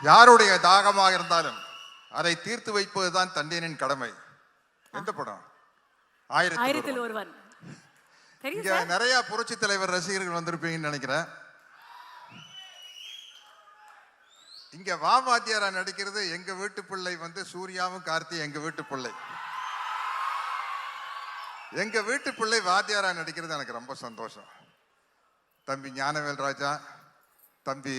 யாருடைய தாகமாக இருந்தாலும் அதை தீர்த்து வைப்பதுதான் தந்தையனின் கடமை. எந்த படம்? ஆயிரத்தில் ஒருவன். இங்க நிறைய புரட்சி தலைவர் ரசிகர்கள் வந்திருப்பீங்கன்னு நினைக்கிறேன். இங்க வாத்தியாரா நடிக்கிறது எங்க வீட்டு பிள்ளை வந்து சூர்யாவும் கார்த்தி எங்க வீட்டு பிள்ளை. எங்க வீட்டு பிள்ளை வாத்தியாரா நடிக்கிறது எனக்கு ரொம்ப சந்தோஷம். தம்பி ஞானவேல் ராஜா, தம்பி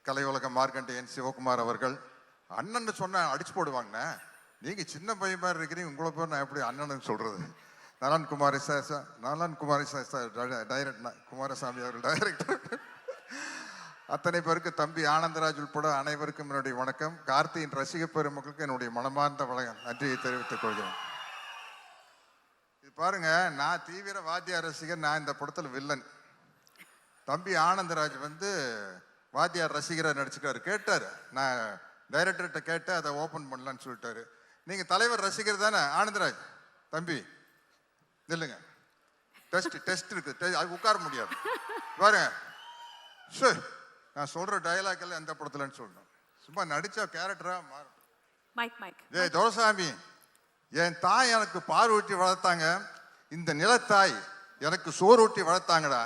கலை உலக மார்க்கண்டேயன் சிவகுமார் அவர்கள் அண்ணன் சொன்ன அடிச்சு போடுவாங்க. நீங்க சின்ன பையன் மாதிரி இருக்கிறீங்க, உங்களை பேர் நான் எப்படி அண்ணன் சொல்றது? நலன் குமாரி குமாரசாமி அவர்கள் டைரக்டர். அத்தனை பேருக்கு தம்பி ஆனந்தராஜ் உட்பட அனைவருக்கும் என்னுடைய வணக்கம். கார்த்தியின் ரசிக பெருமக்களுக்கு என்னுடைய மனமார்ந்த நன்றியை தெரிவித்துக் கொள்கிறேன். இது பாருங்க, நான் தீவிர வாத்தியார் ரசிகர். நான் இந்த படத்தில் வில்லன். தம்பி ஆனந்தராஜ் வந்து வாத்தியார் ரசிகராக நடிச்சுக்காரு. கேட்டார், நான் டைரக்டர்கிட்ட கேட்டு அதை ஓப்பன் பண்ணலான்னு சொல்லிட்டாரு. நீங்க தலைவர் ரசிகர் தானே ஆனந்தராஜ்? தம்பி இல்லைங்க, டெஸ்ட் இருக்கு, அது உட்கார முடியாது பாருங்க. நான் சொல்ற டயலாக் எல்லாம் எந்த படத்துலன்னு சொல்லணும். சும்மா நடிச்சா கேரக்டரா மாறும். ஏய் துரைசாமி, என் தாய் எனக்கு பால் ஊட்டி வளர்த்தாங்க, இந்த நிலத்தாய் எனக்கு சோறு ஊட்டி வளர்த்தாங்கடா.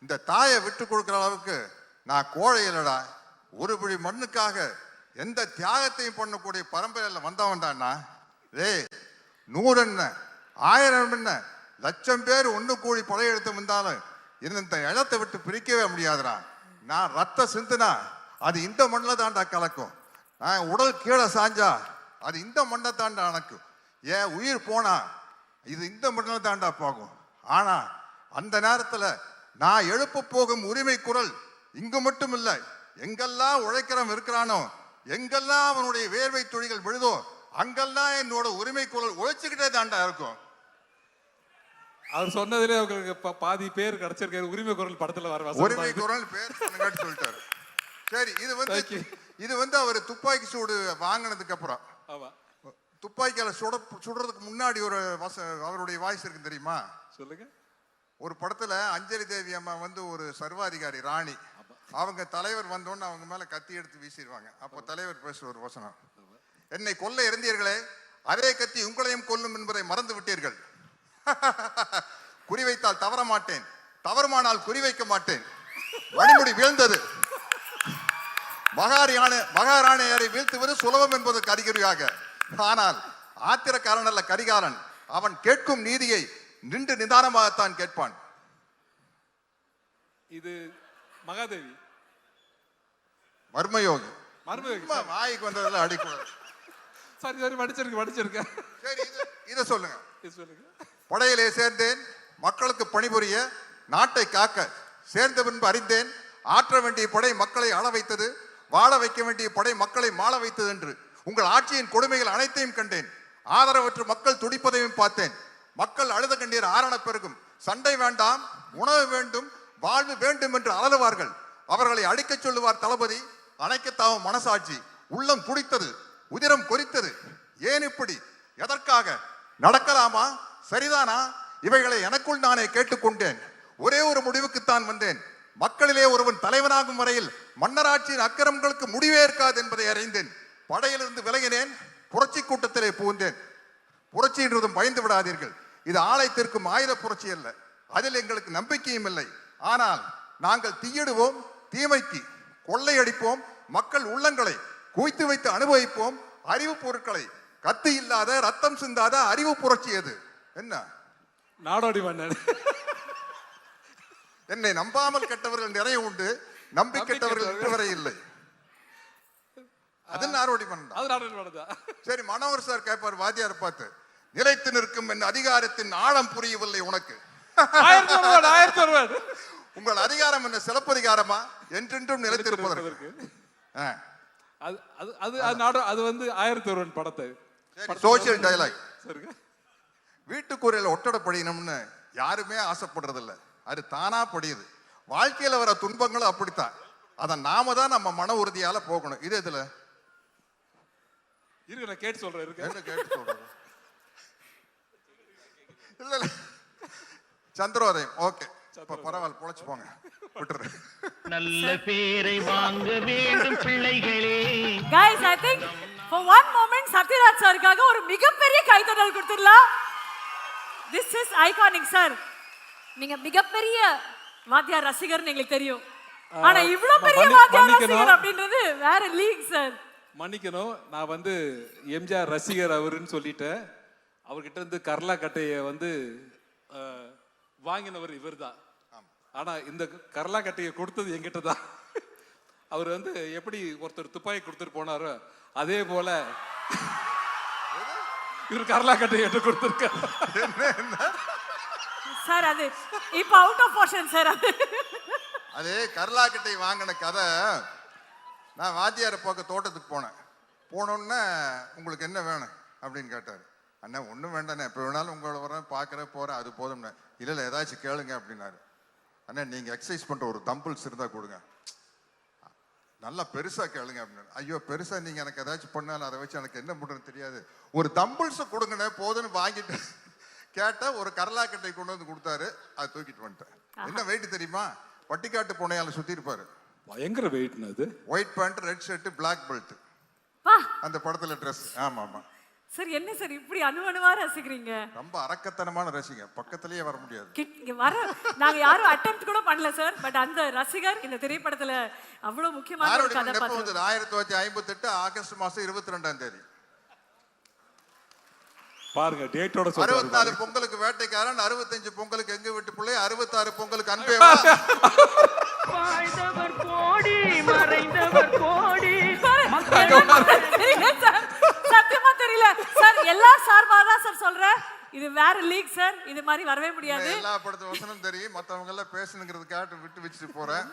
இந்த தாயை விட்டு கொடுக்குற அளவுக்கு நான் கோழை இல்லடா. ஒரு பிடி மண்ணுக்காக எந்த தியாகத்தையும் பண்ணக்கூடிய பரம்பரையில் வந்தவன் தான்னா. ஏய் 100 என்ன 1000 என்ன 1,00,000 பேர் ஒன்று கூடி படையெடுத்து வந்தாலும் இந்த இடத்தை விட்டு பிரிக்கவே முடியாதுடா. நான் ரத்த சிந்துனா அது இந்த மண்ணில் தாண்டா கலக்கும். நான் உடல் கீழே சாஞ்சா அது இந்த மண்ணை தாண்டா அணக்கும். ஏன் உயிர் போனா இது இந்த மண்ணில் தாண்டா போகும். ஆனா அந்த நேரத்தில் நான் எழுப்ப போகும் உரிமை குரல் இங்கு மட்டும் இல்லை, எங்கெல்லாம் உழைக்கிறவன் இருக்கிறானோ, எங்கெல்லாம் அவனுடைய வேர்வை துளிகள் விழுதோ, அங்கெல்லாம் என்னோட உரிமை குரல் உழைச்சுக்கிட்டே தாண்டா இருக்கும். அவர் சொன்னதுல உங்களுக்கு பாதி பேர் கிடைச்சிருக்காரு. உரிமை குரல் படத்துல வர உரிமை குரல் பேர் சொல்லிட்டாரு. சரி, இது வந்து அவர் துப்பாக்கி சூடு வாங்கினதுக்கு அப்புறம், துப்பாக்கியால சுடுறதுக்கு முன்னாடி ஒரு அவருடைய வாய்ஸ் இருக்கு தெரியுமா? சொல்லுங்க. ஒரு படத்துல அஞ்சலி தேவி அம்மா வந்து ஒரு சர்வாதிகாரி ராணி, அவங்க தலைவர் வந்தோன்னு அவங்க மேல கத்தி எடுத்து வீசிடுவாங்க. அப்போ தலைவர் பேசுற ஒரு வசனம், என்னை கொல்ல இருந்தீர்களே, அதே கத்தி உங்களையும் கொல்லும் என்பதை மறந்து விட்டீர்கள். குறிவைத்தால் தவற மாட்டேன், தவறுமானால் குறிவைக்க மாட்டேன். வழிமுடி வீழ்ந்தது. மகாராணியாரை வீழ்த்துவது சுலபம் என்பதற்கு அறிகுறியாக. ஆனால் ஆத்திரக்காரன் அல்ல கரிகாலன், அவன் கேட்கும் நீதியை நின்று நிதானமாகத்தான் கேட்பான். இது மகாதேவி மர்மயோகி. வாய்க்கு வந்ததெல்லாம் அடிக்கூடாது. சரி படிச்சிருக்கேன். சரி, இதை சொல்லுங்க. படையிலே சேர்ந்தேன், மக்களுக்கு பணிபுரிய, நாட்டை காக்க. சேர்ந்த பின்பு அறிந்தேன், ஆற்ற வேண்டிய படை மக்களை ஆள வைத்தது, வாழ வைக்க வேண்டிய படை மக்களை மாள வைத்தது என்று. உங்கள் ஆட்சியின் கொடுமைகள் அனைத்தையும் கண்டேன். ஆதரவற்று மக்கள் துடிப்பதையும் பார்த்தேன். மக்கள் அழுத கண்ணீர் ஆரண பெருகும். சண்டை வேண்டாம், உணவு வேண்டும், வாழ்வு வேண்டும் என்று அலறுவார்கள். அவர்களை அடிக்க சொல்லுவார் தளபதி. அணைக்கத்தாவும் மனசாட்சி. உள்ளம் துடித்தது, உதிரம் கொதித்தது. ஏன் இப்படி? எதற்காக? நடக்கலாமா? சரிதானா? இவைகளை எனக்குள் நானே கேட்டுக்கொண்டேன். ஒரே ஒரு முடிவுக்குத்தான் வந்தேன். மக்களிலே ஒருவன் தலைவனாகும் வரையில் மன்னராட்சியின் அக்கிரமங்களுக்கு முடிவே இருக்காது என்பதை அறிந்தேன். படையிலிருந்து விலகினேன், புரட்சி கூட்டத்திலே புகுந்தேன். புரட்சி என்றதும் பயந்து விடாதீர்கள். இது ஆலயத்திற்கும் ஆயுத புரட்சி அல்ல, அதில் எங்களுக்கு நம்பிக்கையும் இல்லை. ஆனால் நாங்கள் தீயிடுவோம், தீமைக்கு கொள்ளையடிப்போம், மக்கள் உள்ளங்களை குவித்து வைத்து அனுபவிப்போம். அறிவு பொருட்களை கத்தி இல்லாத ரத்தம் சிந்தாத அறிவு புரட்சி எது? என்ன நாடோடி மன்னன். என்னை நம்பாமல் கெட்டவர்கள் நிறைய உண்டு, நம்பி கெட்டவர்கள் இதுவரை இல்லை. அது நாடோடி மன்னன். சரி, மனோகர் சார் கேட்பார் வாத்தியார் பார்த்து, நிலைத்து நிற்கும் என் அதிகாரத்தின் ஆழம் புரியவில்லை உனக்கு. உங்கள் அதிகாரம் என்ன சிலப்பதிகாரமா? என்றென்றும் நிலைத்திருப்பதற்கு. அது வந்து 1001 படத்தை சோசியல் டயலாக். வீட்டுக்குறையில ஒட்டடை படிக்கணும்னு யாருமே ஆசைப்படுறது இல்லை, அது தானா படியுது. வாழ்க்கையில வர துன்பங்களும் அப்படித்தான். அதை நாம தான் நம்ம மன உறுதியால போகணும். இது எதுல இருக்கு? நான் கேட்டு சொல்றேன். கேட்டு சொல்றேன். இல்ல சந்திரோதயம். ஓகே, பரவாயில்ல, பொழைச்சு போங்க. விட்டுரு. நல்ல பேரை வாங்க வேண்டும் பிள்ளைகளே. Guys, I think for one moment Sathyaraj சாருக்காக ஒரு மிகப்பெரிய கைத்தட்டல் கொடுத்துடலாம். This is iconic sir. நீங்க மிகப்பெரிய வாத்தியார் ரசிகர்னு எங்களுக்கு தெரியும். ஆனா இவ்ளோ பெரிய வாத்தியார் ரசிகர் அப்படின்றது வேற லீக் சார். மன்னிக்கணும், நான் வந்து எம்ஜிஆர் ரசிகர் அவருன்னு சொல்லிட்டேன். அவர்கிட்ட இருந்து கர்லா கட்டையை வந்து வாங்கினவர் இவர் தான். ஆனா இந்த கர்லா கட்டையை கொடுத்தது என்கிட்ட தான். அவர் வந்து எப்படி ஒருத்தர் துப்பாக்கி கொடுத்துட்டு போனாரோ அதே போல இவர் கர்லா கட்டையை எடுத்து கொடுத்துருக்காரு. சார் அது இப்ப அவுட் ஆஃப் போர்ஷன் சார். அது கர்லாக்கட்டை வாங்கின கதை. நான் வாத்தியாரை பார்க்க தோட்டத்துக்கு போனோன்னே உங்களுக்கு என்ன வேணும் அப்படின்னு கேட்டார். அண்ணா ஒன்றும் வேண்டாண்ணே, எப்போ வேணாலும் உங்களை வரேன் பார்க்குறேன் போகிறேன் அது போதும்ண்ணே. இல்லை ஏதாச்சும் கேளுங்க அப்படின்னாரு. அண்ணா நீங்கள் எக்ஸசைஸ் பண்ணுற ஒரு தம்பிள்ஸ் இருந்தால் கொடுங்க, நல்லா பெருசாக கேளுங்க அப்படின்னு. ஐயோ பெருசாக நீங்கள் எனக்கு ஏதாச்சும் பண்ணாலும் அதை வச்சு எனக்கு என்ன பண்ணுறதுன்னு தெரியாது, ஒரு தம்பிள்ஸை கொடுங்கண்ணே போதுன்னு வாங்கிட்டு கேட்டால் ஒரு கரலாக்கட்டை கொண்டு வந்து கொடுத்தாரு. அதை தூக்கிட்டு வந்துட்டேன். என்ன வெயிட் தெரியுமா? பட்டிக்காட்டு புனையால சுற்றி இருப்பாரு. பயங்கர வெயிட்னா அது. White pant, red shirt, black belt. பா அந்த படத்துல ட்ரெஸ். ஆமா ஆமா சார். என்ன சார் இப்படி அணுவணுவா ரசிக்கிறீங்க? ரொம்ப அரக்கத்தனமான ரசிக, பக்கத்திலேயே வர முடியாது. இங்க வர நாங்க யாரும் அட்டெம்ப்ட் கூட பண்ணல சார். பட் அந்த ரசிகர் இந்த திரைப்படத்துல அவ்வளவு முக்கியமான ஒரு கதாபாத்திரம். 1958 ஆகஸ்ட் மாசம் 22ஆம் தேதி பாருங்க டேட்டோட சொல்றாரு. 64 பொங்கலுக்கு வேட்டைக்காரன், 65 பொங்கலுக்கு எங்க வீட்டு பிள்ளை, 66 பொங்கலுக்கு அன்பே. வாழ்ந்தவர் கோடி மறைந்தவர் கோடி. சத்தியமா தெரியல சார். எல்லா சார்பா தான் சார் சொல்றேன். இது வேற லீக் சார். இது மாதிரி வரவே முடியாது. எல்லா படத்து வசனம் தெரியும், மத்தவங்க எல்லாம் பேசணுங்கிறதுக்காக விட்டு வச்சுட்டு போறேன்.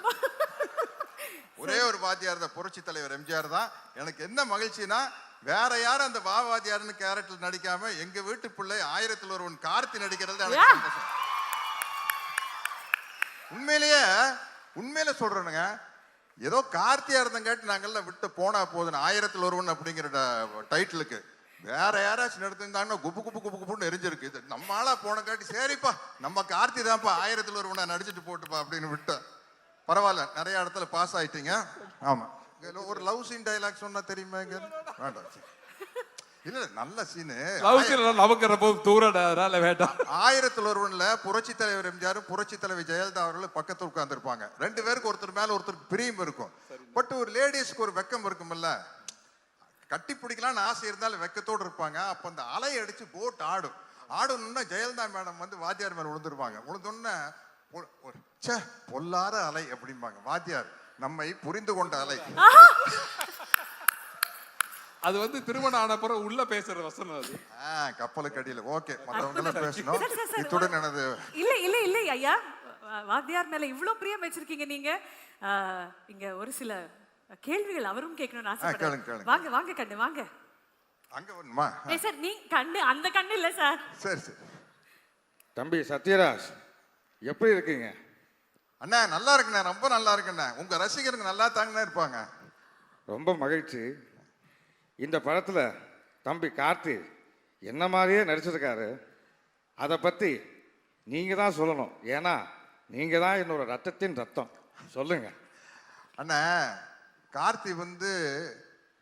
ஒரே ஒரு வாத்தியார் தான், புரட்சி தலைவர் எம்ஜிஆர் தான். எனக்கு என்ன மகிழ்ச்சினா வேற யாரும் அந்த வாத்தியார்னு கேரக்டர் நடிக்காம எங்க வீட்டு பிள்ளை 1000ல் ஒருவன் கார்த்தி நடிக்கிறது எனக்கு சந்தோஷம். உண்மையிலே சொல்றேனுங்க. ஏதோ கார்த்தியா இருந்தங்காட்டி நாங்கெல்லாம் விட்டு போனா போதுன்னு 1000ல் ஒருவன் அப்படிங்கிற டைட்டிலுக்கு வேற யாராச்சும் நடத்திருந்தாங்கன்னா குப்பு குப்பு குப்பு குப்புன்னு எரிஞ்சிருக்கு. இது நம்ம ஆளா போனங்காட்டி சரிப்பா நம்ம கார்த்தி தான்ப்பா 1000ல் ஒருவனை நடிச்சுட்டு போட்டுப்பா அப்படின்னு விட்டேன். பரவாயில்ல, நிறைய இடத்துல பாஸ் ஆயிட்டீங்க. ஆமா, ஒரு லவ் சீன் டைலாக் சொன்னா தெரியுமா? வேண்டாம், இல்ல நல்ல சீனு. நமக்கு ரொம்ப தூரம் வேண்டாம். 1000ல் ஒருவன்ல புரட்சி தலைவர் எம்ஜிஆரும் புரட்சி தலைவர் ஜெயலலிதா அவர்களும் பக்கத்துல உட்கார்ந்து இருப்பாங்க. 2 பேருக்கு ஒருத்தர் மேல ஒருத்தருக்கு பிரியம் இருக்கும். பட் ஒரு லேடிஸ்க்கு ஒரு வெக்கம் இருக்கும்ல, கட்டி பிடிக்கலாம்னு ஆசை இருந்தாலும் வெக்கத்தோடு இருப்பாங்க. அப்ப அந்த அலை அடிச்சு போட் ஆடணும்னா ஜெயலலிதா மேடம் வந்து வாத்தியார் மேல விழுந்துருவாங்க. விழுந்தோன்னே பொல்லாத அலை அப்படிம்பாங்க. வாத்தியார் நம்மை புரிந்து கொண்ட அலை. அது வந்து திருமணம் ஆன பிறகு உள்ள பேசுற வசனம் அது. கப்பலுக்கு அடியில. ஓகே, மத்தவங்க எல்லாம் பேசணும். இத்துடன் எனது இல்ல ஐயா, வாத்தியார் மேல இவ்வளவு பிரியம் வச்சிருக்கீங்க நீங்க. இங்க ஒரு சில கேள்விகள் அவரும் கேட்கணும்னு ஆசைப்படுறேன். வாங்க வாங்க கண்ணு வாங்க. அங்க வரணுமா? சார் நீ கண்ணு அந்த கண்ணு இல்ல சார். சரி சரி. தம்பி சத்யராஜ் எப்படி இருக்கீங்க? அண்ணா நல்லா இருக்குண்ணே, ரொம்ப நல்லா இருக்குண்ணே. உங்க ரசிகருங்க நல்லா தாங்கண்ணே இருப்பாங்க. ரொம்ப மகிழ்ச்சி. இந்த படத்தில் தம்பி கார்த்தி என்ன மாதிரியே நடிச்சிருக்காரு. அதை பற்றி நீங்கள் தான் சொல்லணும். ஏன்னா நீங்கள் தான் என்னோட ரத்தத்தின் ரத்தம். சொல்லுங்க அண்ணா. கார்த்தி வந்து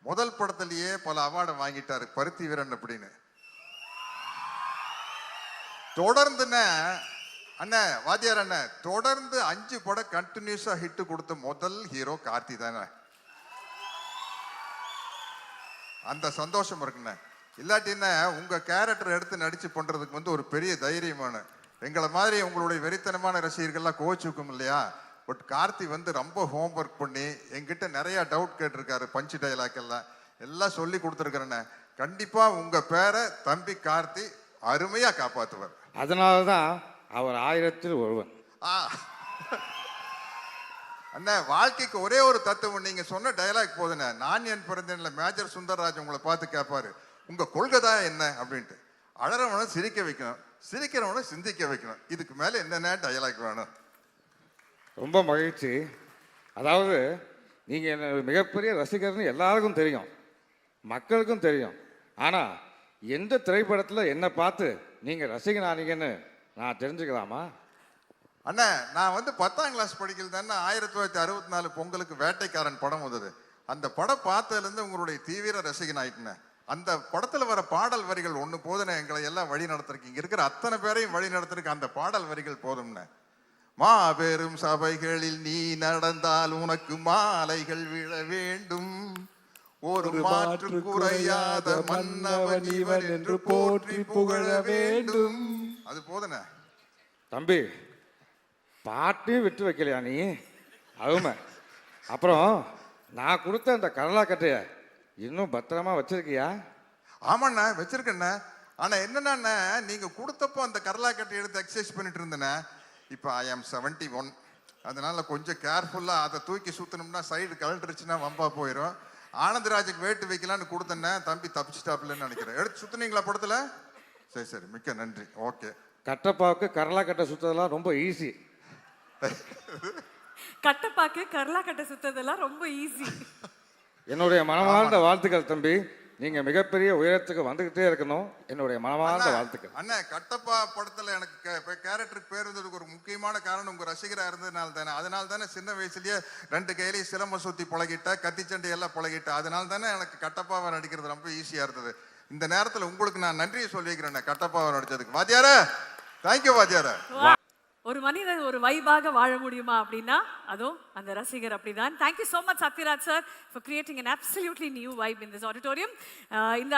முதல் படத்திலேயே பல அவார்டை வாங்கிட்டாரு, பருத்தி வீரன் அப்படின்னு. தொடர்ந்துண்ணே அண்ணா வாத்தியார் அண்ணா தொடர்ந்து 5 படம் கண்டினியூஸா ஹிட் கொடுத்த முதல் ஹீரோ கார்த்தி தானே. அந்த சந்தோஷம் இருக்குண்ணே. இல்லாட்டின்னா உங்க கேரக்டர் எடுத்து நடிச்சு பண்றதுக்கு வந்து ஒரு பெரிய தைரியமான, எங்களை மாதிரி உங்களுடைய வெறித்தனமான ரசிகர்கள்லாம் கோச்சுக்கும் இல்லையா. பட் கார்த்தி வந்து ரொம்ப ஹோம்ஒர்க் பண்ணி என்கிட்ட நிறைய டவுட் கேட்டிருக்காரு. பஞ்சு டைலாக் எல்லாம் சொல்லி கொடுத்துருக்கிறேண்ணே. கண்டிப்பா உங்க பேரை தம்பி கார்த்தி அருமையா காப்பாத்துவார். அதனால தான் அவர் 1000ல் ஒருவன். அண்ணா வாழ்க்கைக்கு ஒரே ஒரு தத்துவம், நீங்க சொன்ன டயலாக் போதுண்ணே. நான் என் பிறந்தேன்ல மேஜர் சுந்தர்ராஜ் உங்களை பார்த்து கேட்பாரு, உங்க கொள்கை தான் என்ன அப்படின்ட்டு. அழறவனை சிரிக்க வைக்கணும், சிரிக்கிறவனை சிந்திக்க வைக்கணும். இதுக்கு மேல என்னென்ன டயலாக் வேணும்? ரொம்ப மகிழ்ச்சி. அதாவது நீங்கள் என்ன மிகப்பெரிய ரசிகர்னு எல்லாருக்கும் தெரியும், மக்களுக்கும் தெரியும். ஆனால் எந்த திரைப்படத்தில் என்னை பார்த்து நீங்கள் ரசிகனானீங்கன்னு நான் தெரிஞ்சுக்கலாமா? அண்ணா நான் வந்து 10ஆம் கிளாஸ் படிக்கல தானே 1964 பொங்கலுக்கு வேட்டைக்காரன் படம் வந்தது. அந்த படம் பார்த்ததுலேருந்து உங்களுடைய தீவிர ரசிகன் ஆயிட்டுனேன். அந்த படத்துல வர பாடல் வரிகள் ஒண்ணு போதுனே, எங்களை எல்லாம் வழி நடத்துறதுக்கு, இங்க இருக்கிற அத்தனை பேரையும் வழி நடத்துறதுக்கு அந்த பாடல் வரிகள் போதும்னே. மாபெரும் சபைகளில் நீ நடந்தால் உனக்கு மாலைகள் விழ வேண்டும், ஒரு மாற்று குறையாத மன்னவன் இவன் என்று போற்றி புகழ வேண்டும். அது போதுனே. தம்பி பாட்டையும் விட்டு வைக்கலையா நீ? அருமை. அப்புறம் நான் கொடுத்த அந்த கடலாக்கட்டைய இன்னும் பத்திரமா வச்சிருக்கியா? ஆமாண்ணா வச்சிருக்கேண்ணே. ஆனா என்னன்னா, நீங்க கொடுத்தப்போ அந்த கரலாக்கட்டை எடுத்து எக்ஸசைஸ் பண்ணிட்டு இருந்தேண்ணே. இப்போ ஐ ஆம் 71, அதனால கொஞ்சம் கேர்ஃபுல்லா அதை தூக்கி சுத்தணும்னா சைடு கழட்டுருச்சுன்னா வம்பா போயிடும். ஆனந்தராஜுக்கு வேட்டு வைக்கலான்னு கொடுத்தேன்னே, தம்பி தப்பிச்சிட்டாப்லன்னு நினைக்கிறேன். எடுத்து சுத்துனீங்களா படத்துல? சரி சரி, மிக்க நன்றி. ஓகே. கட்டப்பாவுக்கு கடலாக்கட்டை சுத்ததெல்லாம் ரொம்ப ஈஸி. கட்டப்பாக்கு கர்லா கட்டை சுத்ததெல்லாம் ரொம்ப ஈஸி. என்னுடைய மனமார்ந்த வாழ்த்துக்கள் தம்பி. நீங்க மிகப்பெரிய உயரத்துக்கு வந்துகிட்டே இருக்கணும். என்னுடைய மனமார்ந்த வாழ்த்துக்கள். அண்ணா கட்டப்பா படத்துல எனக்கு கேரக்டருக்கு பேர் இருந்ததுக்கு ஒரு முக்கியமான காரணம் உங்க ரசிகரா இருந்ததுனால தானே. அதனால தானே சின்ன வயசுலயே 2 கையிலையும் சிலம்ப சுத்தி பழகிட்ட, கத்திச்சண்டை எல்லாம் பழகிட்ட. அதனால தானே எனக்கு கட்டப்பாவை நடிக்கிறது ரொம்ப ஈஸியா இருந்தது. இந்த நேரத்துல உங்களுக்கு நான் நன்றியை சொல்லிக்கிறேன் கட்டப்பாவை நடிச்சதுக்கு. வாத்தியார தேங்க்யூ வாத்தியார. ஒரு மனிதன் ஒரு வைபாக வாழ முடியுமா அப்படின்னா அதுவும் அந்த ரசிகர் அப்படிதான். Thank you so much Sathiraj sir for creating an absolutely new vibe in this auditorium. இந்த